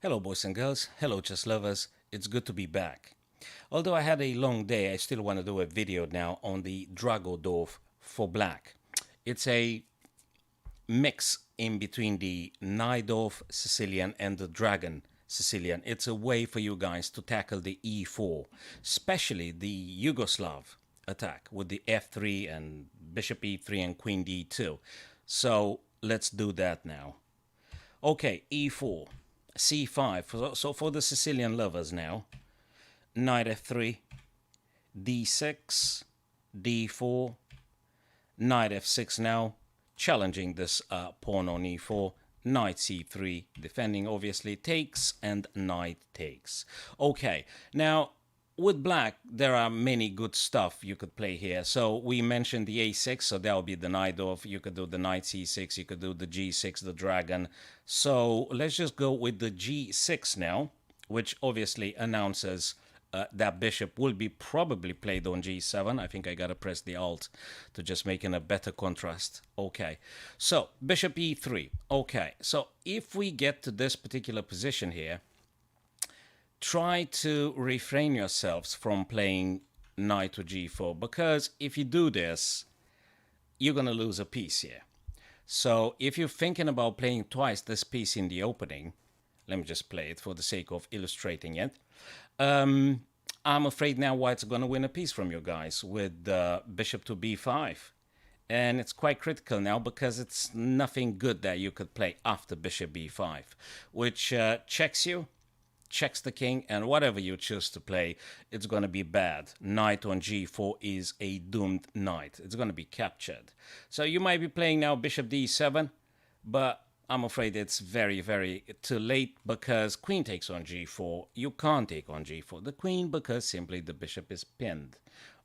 Hello boys and girls, hello chess lovers, it's good to be back. Although I had a long day, I still want to do a video now on the Draggodorf for black. It's a mix in between the Najdorf Sicilian and the Dragon Sicilian. It's a way for you guys to tackle the e4, especially the Yugoslav attack with the f3 and bishop e3 and queen d2. So let's do that now. Okay, e4. c5. So for the Sicilian lovers now, knight f3, d6, d4, knight f6 now, challenging this pawn on e4, knight c3, defending obviously takes, and knight takes. Okay, now with black, there are many good stuff you could play here. So we mentioned the a6, so that would be the Najdorf. You could do the knight c6, you could do the g6, the dragon. So let's just go with the g6 now, which obviously announces that bishop will be probably played on g7. I think I gotta press the alt to just make it a better contrast. Okay, so bishop e3. Okay, so if we get to this particular position here, try to refrain yourselves from playing knight to g4, because if you do this, you're going to lose a piece here. So if you're thinking about playing twice this piece in the opening, let me just play it for the sake of illustrating it. I'm afraid now white's going to win a piece from you guys with bishop to b5. And it's quite critical now because it's nothing good that you could play after bishop b5, which checks you, checks the king, and whatever you choose to play, it's going to be bad. Knight on g4 is a doomed knight. It's going to be captured. So you might be playing now bishop d7, but I'm afraid it's very, very too late, because queen takes on g4. You can't take on g4 the queen because simply the bishop is pinned.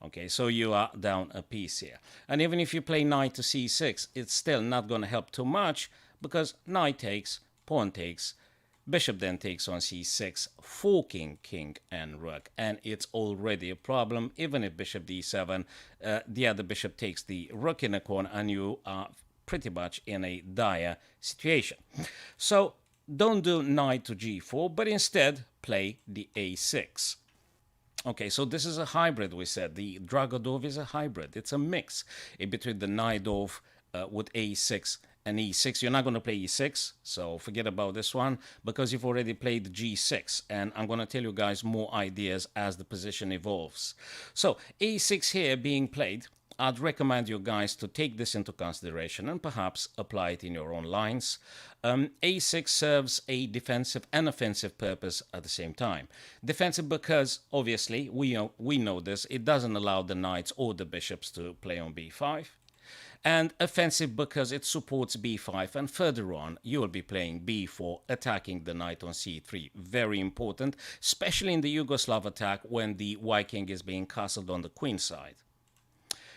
Okay, so you are down a piece here. And even if you play knight to c6, it's still not going to help too much, because knight takes, pawn takes, bishop then takes on c6, forking king and rook, and it's already a problem. Even if bishop d7, the other bishop takes the rook in a corner, and you are pretty much in a dire situation. So don't do knight to g4, but instead play the a6. Okay, so this is a hybrid, we said. The Draggodorf is a hybrid. It's a mix in between the Najdorf with a6 and e6. You're not going to play e6, so forget about this one, because you've already played g6, and I'm going to tell you guys more ideas as the position evolves. So a6 here being played, I'd recommend you guys to take this into consideration and perhaps apply it in your own lines. A6 serves a defensive and offensive purpose at the same time. Defensive because, obviously, we know this, it doesn't allow the knights or the bishops to play on b5. And offensive because it supports b5, and further on you will be playing b4, attacking the knight on c3. Very important, especially in the Yugoslav attack when the white king is being castled on the queen side.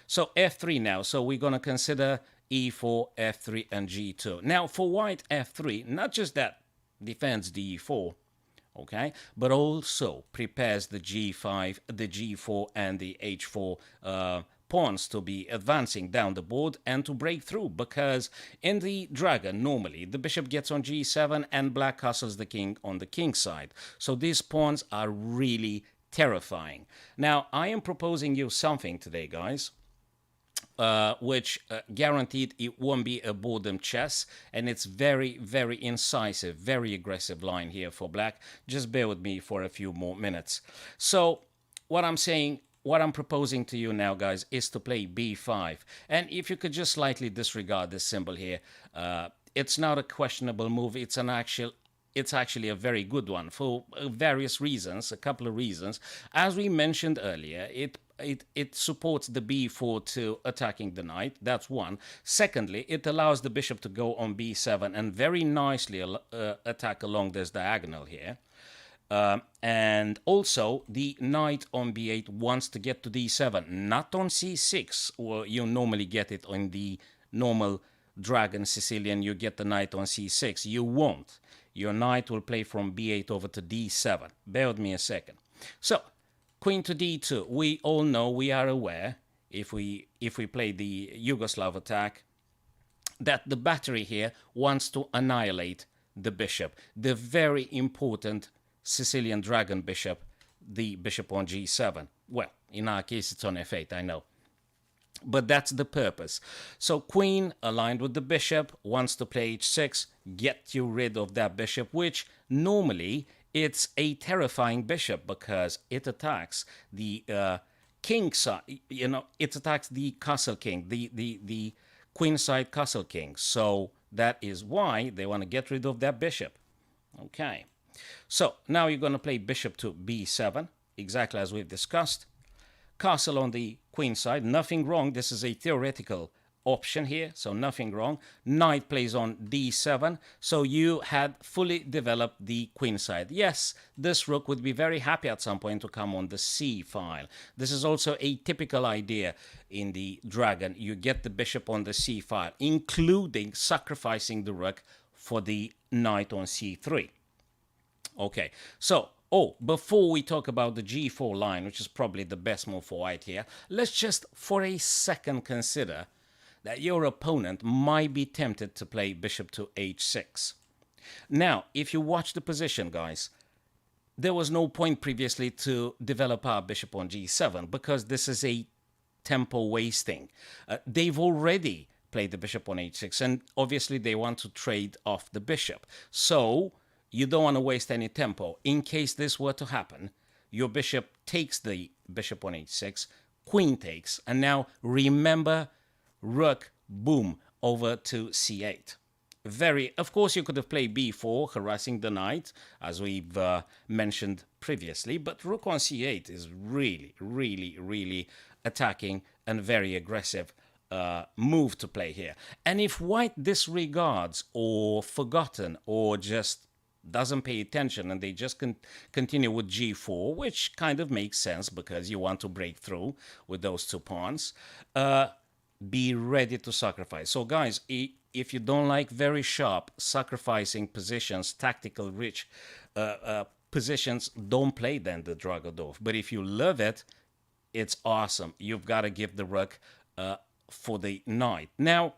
So f3 now, so we're going to consider e4, f3 and g2. Now for white, f3, not just that defends the e4, okay, but also prepares the g5, the g4 and the h4 pawns to be advancing down the board and to break through, because in the dragon normally the bishop gets on g7 and black castles the king on the king side. So these pawns are really terrifying. Now I am proposing you something today, guys, which guaranteed it won't be a boredom chess, and it's very, very incisive, very aggressive line here for black. Just bear with me for a few more minutes. So what I'm proposing to you now, guys, is to play b5. And if you could just slightly disregard this symbol here, it's not a questionable move. It's actually a very good one for various reasons, a couple of reasons. As we mentioned earlier, it supports the b4 to attacking the knight. That's one. Secondly, it allows the bishop to go on b7 and very nicely attack along this diagonal here. And also the knight on b8 wants to get to d7, not on c6, or you normally get it on the normal Dragon Sicilian. You get the knight on c6. You won't. Your knight will play from b8 over to d7. Bear with me a second. So queen to d2. We all know, we are aware, if we play the Yugoslav attack, that the battery here wants to annihilate the bishop, the very important Sicilian dragon bishop, the bishop on g7. Well, in our case, it's on f8, I know. But that's the purpose. So queen aligned with the bishop wants to play h6, get you rid of that bishop, which normally it's a terrifying bishop because it attacks the king side, you know, it attacks the castle king, the queen side castle king. So that is why they want to get rid of that bishop. Okay. So now you're going to play bishop to b7, exactly as we've discussed. Castle on the queen side, nothing wrong. This is a theoretical option here, so nothing wrong. Knight plays on d7, so you had fully developed the queen side. Yes, this rook would be very happy at some point to come on the c file. This is also a typical idea in the dragon. You get the bishop on the c file, including sacrificing the rook for the knight on c3. Okay, so before we talk about the g4 line, which is probably the best move for white here, let's just for a second consider that your opponent might be tempted to play bishop to h6. Now, if you watch the position, guys, there was no point previously to develop our bishop on g7 because this is a tempo wasting. They've already played the bishop on h6, and obviously they want to trade off the bishop. So you don't want to waste any tempo. In case this were to happen, your bishop takes the bishop on h6, queen takes, and now remember, rook, boom, over to c8. Of course, you could have played b4, harassing the knight, as we've mentioned previously, but rook on c8 is really, really, really attacking and very aggressive move to play here. And if white disregards or forgotten or just doesn't pay attention and they just continue with g4, which kind of makes sense because you want to break through with those two pawns, be ready to sacrifice. So guys, if you don't like very sharp sacrificing positions, tactical rich positions, don't play then the Draggodorf. But if you love it, it's awesome. You've got to give the rook for the knight. Now,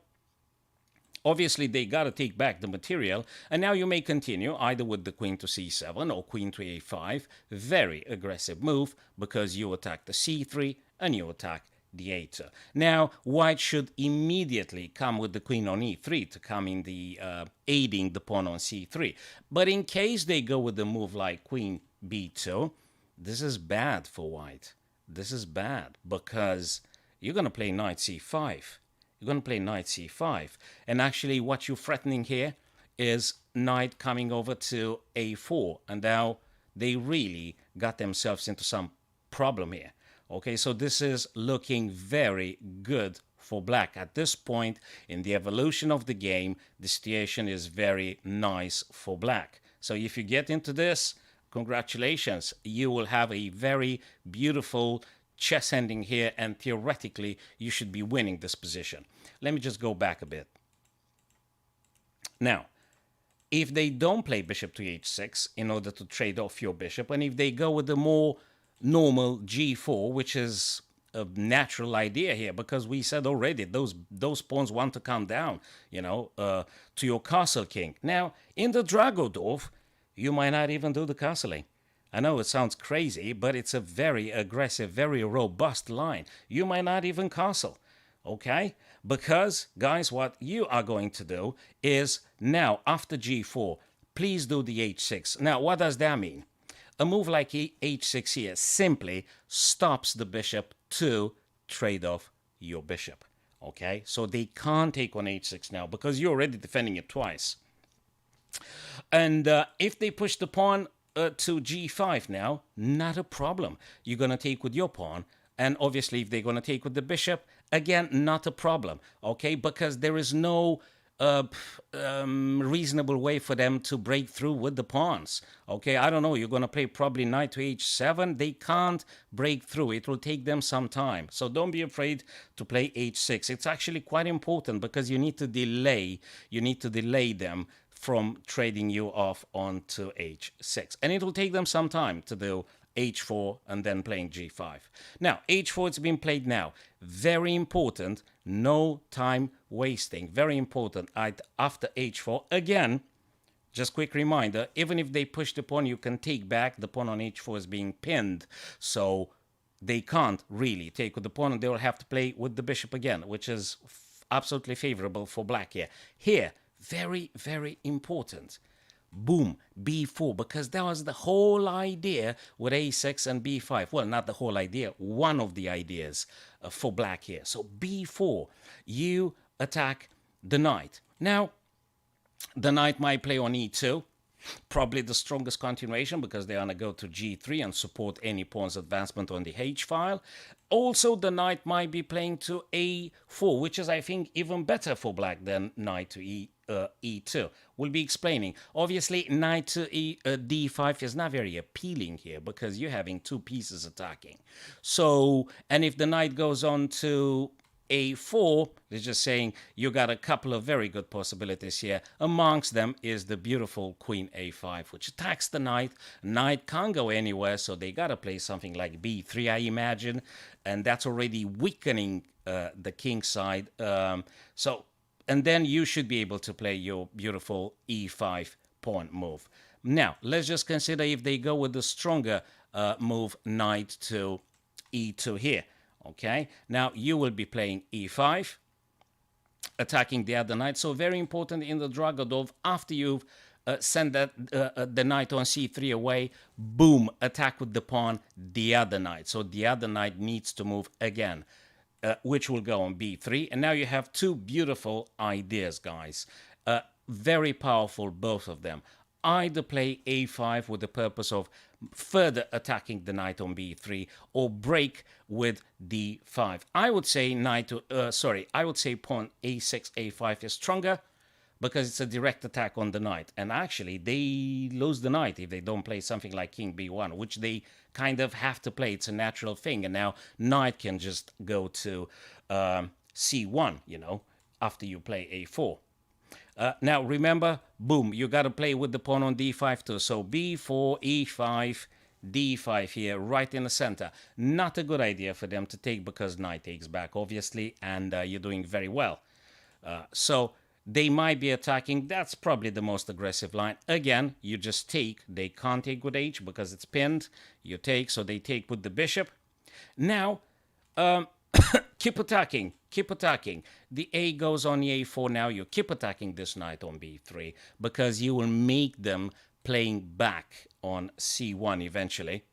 obviously, they got to take back the material, and now you may continue either with the queen to c7 or queen to a5. Very aggressive move because you attack the c3 and you attack the a2. Now, white should immediately come with the queen on e3 to come in the aiding the pawn on c3. But in case they go with a move like queen b2, this is bad for white. This is bad because you're going to play knight c5. You're going to play knight c5. And actually what you're threatening here is knight coming over to a4. And now they really got themselves into some problem here. Okay, so this is looking very good for black. At this point in the evolution of the game, the situation is very nice for black. So if you get into this, congratulations. You will have a very beautiful chess ending here, and theoretically you should be winning this position. Let me just go back a bit. Now, if they don't play bishop to h6 in order to trade off your bishop, and if they go with the more normal g4, which is a natural idea here, because we said already those pawns want to come down, you know, to your castle king. Now, in the Draggodorf, you might not even do the castling. I know it sounds crazy, but it's a very aggressive, very robust line. You might not even castle, okay? Because, guys, what you are going to do is now, after g4, please do the h6. Now, what does that mean? A move like h6 here simply stops the bishop to trade off your bishop, okay? So they can't take on h6 now because you're already defending it twice. And if they push the pawn to g5 now, not a problem. You're going to take with your pawn. And obviously, if they're going to take with the bishop, again, not a problem, okay? Because there is no reasonable way for them to break through with the pawns, okay? I don't know, you're going to play probably knight to h7. They can't break through. It will take them some time. So don't be afraid to play h6. It's actually quite important because you need to delay them from trading you off onto h6. And it will take them some time to do h4 and then playing g5. Now, h4 is being played now. Very important, no time wasting. Very important. After h4, again, Just quick reminder, even if they push the pawn, you can take back. The pawn on h4 is being pinned, so they can't really take with the pawn, and they will have to play with the bishop again, which is absolutely favorable for black here. Here, very, very important. Boom, b4, because that was the whole idea with a6 and b5. Well, not the whole idea, one of the ideas for black here. So b4, you attack the knight. Now, the knight might play on e2, probably the strongest continuation because they're going to go to g3 and support any pawn's advancement on the h-file. Also, the knight might be playing to a4, which is, I think, even better for black than knight to e2. We'll be explaining. Obviously, knight to d5 is not very appealing here because you're having two pieces attacking. So, and if the knight goes on to a4, it's just saying you got a couple of very good possibilities here. Amongst them is the beautiful queen a5, which attacks the knight. Knight can't go anywhere, so they got to play something like b3, I imagine, and that's already weakening the king side. And then you should be able to play your beautiful e5 pawn move. Now, let's just consider if they go with the stronger move, knight to e2 here. Okay, now you will be playing e5, attacking the other knight. So very important in the Draggodorf, after you've sent the knight on c3 away, boom, attack with the pawn the other knight. So the other knight needs to move again, which will go on b3. And now you have two beautiful ideas, guys. Very powerful, both of them. Either play a5 with the purpose of further attacking the knight on b3, or break with d5. I would say I would say pawn a6, a5 is stronger because it's a direct attack on the knight. And actually, they lose the knight if they don't play something like king b1, which they kind of have to play. It's a natural thing. And now knight can just go to c1, you know, after you play a4. Now, remember, boom, you got to play with the pawn on d5 too. So b4, e5, d5 here, right in the center. Not a good idea for them to take because knight takes back, obviously, and you're doing very well. So they might be attacking. That's probably the most aggressive line. Again, you just take. They can't take with h because it's pinned. You take, so they take with the bishop. Now, keep attacking, keep attacking. The a goes on a4 now. You keep attacking this knight on b3 because you will make them playing back on c1 eventually.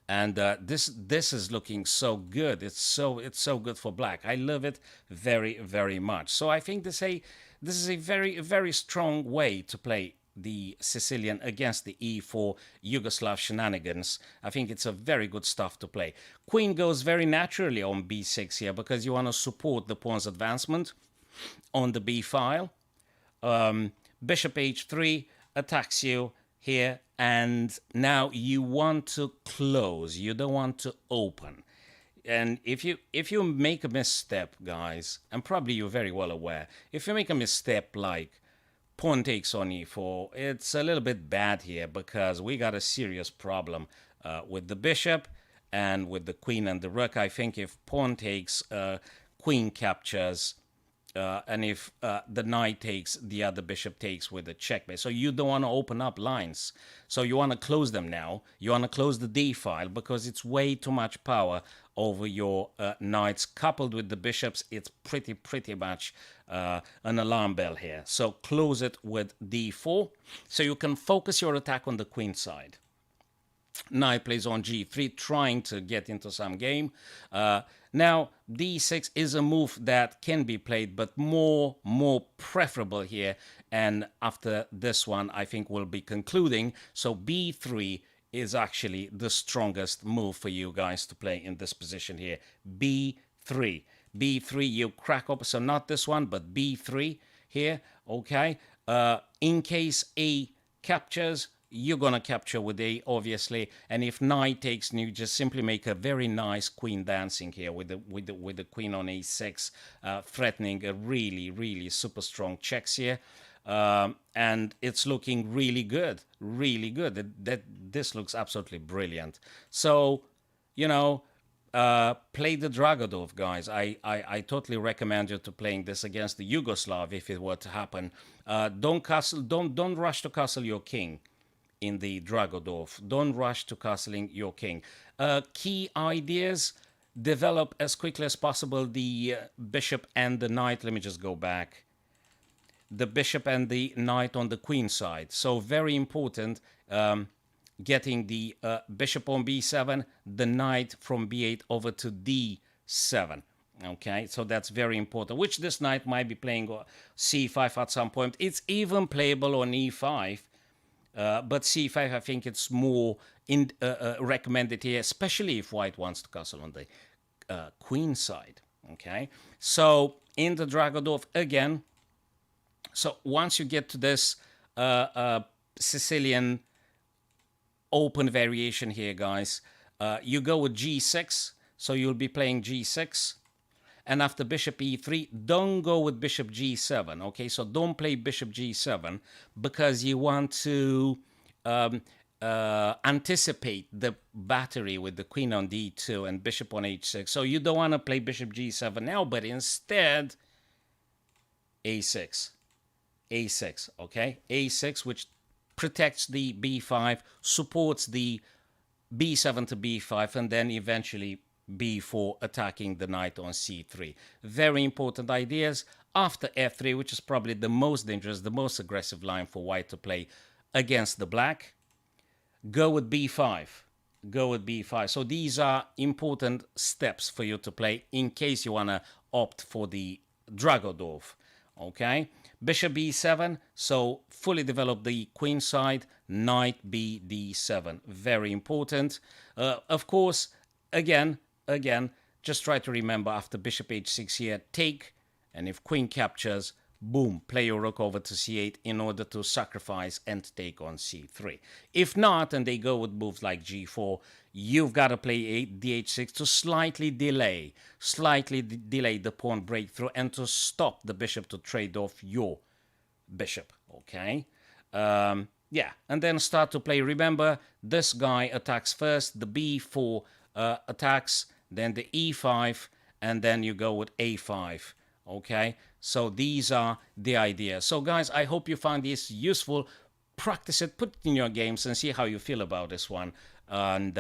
And this is looking so good. It's so good for black. I love it very, very much. So I think this is a very strong way to play the Sicilian against the e4 Yugoslav shenanigans. I think it's a very good stuff to play. Queen goes very naturally on b6 here because you want to support the pawn's advancement on the b file. Bishop h3 attacks you here, and now you want to close. You don't want to open. And if you make a misstep, guys, and probably you're very well aware, if you make a misstep like pawn takes on e4, it's a little bit bad here because we got a serious problem with the bishop and with the queen and the rook. I think if pawn takes, queen captures, and if the knight takes, the other bishop takes with a checkmate. So you don't want to open up lines. So you want to close them now. You want to close the d file because it's way too much power over your knights. Coupled with the bishops, it's pretty much an alarm bell here. So close it with d4 so you can focus your attack on the queen side. Knight plays on g3, trying to get into some game. Now, d6 is a move that can be played, but more preferable here. And after this one, I think we'll be concluding. So b3 is actually the strongest move for you guys to play in this position here. b3. b3, you crack up. So not this one, but b3 here, okay? In case a captures, you're going to capture with a, obviously, and if knight takes, you just simply make a very nice queen dancing here with the queen on a6, threatening a really super strong checks here, and it's looking really good. This looks absolutely brilliant. So, you know, play the Dragodorf, guys. I totally recommend you to playing this against the Yugoslav if it were to happen. Don't rush to castle your king in the Dragodorf. Don't rush to castling your king. Key ideas: develop as quickly as possible the bishop and the knight. Let me just go back. The bishop and the knight on the queen side. So very important. Getting the bishop on b7, the knight from b8 over to d7. Okay, so that's very important, which this knight might be playing c5 at some point. It's even playable on e5, but c5, I think it's more recommended here, especially if white wants to castle on the queen side. Okay, so in the Dragodorf again, so once you get to this Sicilian open variation here, guys, you go with g6, so you'll be playing g6, and after bishop e3, don't go with bishop g7, okay? So don't play bishop g7 because you want to anticipate the battery with the queen on d2 and bishop on h6. So you don't want to play bishop g7 now, but instead a6, okay? a6, which protects the b5, supports the b7 to b5, and then eventually b4 attacking the knight on c3. Very important ideas. After f3, which is probably the most dangerous, the most aggressive line for white to play against the black, go with b5. Go with b5. So these are important steps for you to play in case you want to opt for the Dragodorf. Okay, bishop b7, so fully develop the queen side, knight b d7, very important. Of course, again, just try to remember after bishop h6 here, take, and if queen captures, boom, play your rook over to c8 in order to sacrifice and take on c3. If not, and they go with moves like g4, you've got to play dh6 to slightly delay the pawn breakthrough and to stop the bishop to trade off your bishop, okay? Yeah, and then start to play. Remember, this guy attacks first, the b4 attacks, then the e5, and then you go with a5, okay? So these are the ideas. So guys, I hope you find this useful. Practice it, put it in your games and see how you feel about this one. And,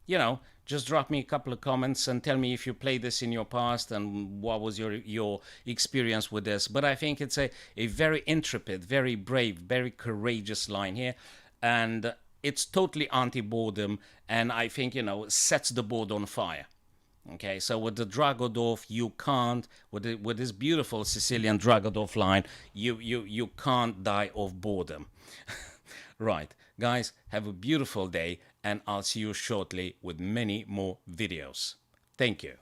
you know, just drop me a couple of comments and tell me if you played this in your past and what was your experience with this. But I think it's a very intrepid, very brave, very courageous line here. And it's totally anti-boredom, and I think, you know, sets the board on fire. Okay, so with the Dragodorf, you can't, with this beautiful Sicilian Dragodorf line, you can't die of boredom. Right, guys, have a beautiful day, and I'll see you shortly with many more videos. Thank you.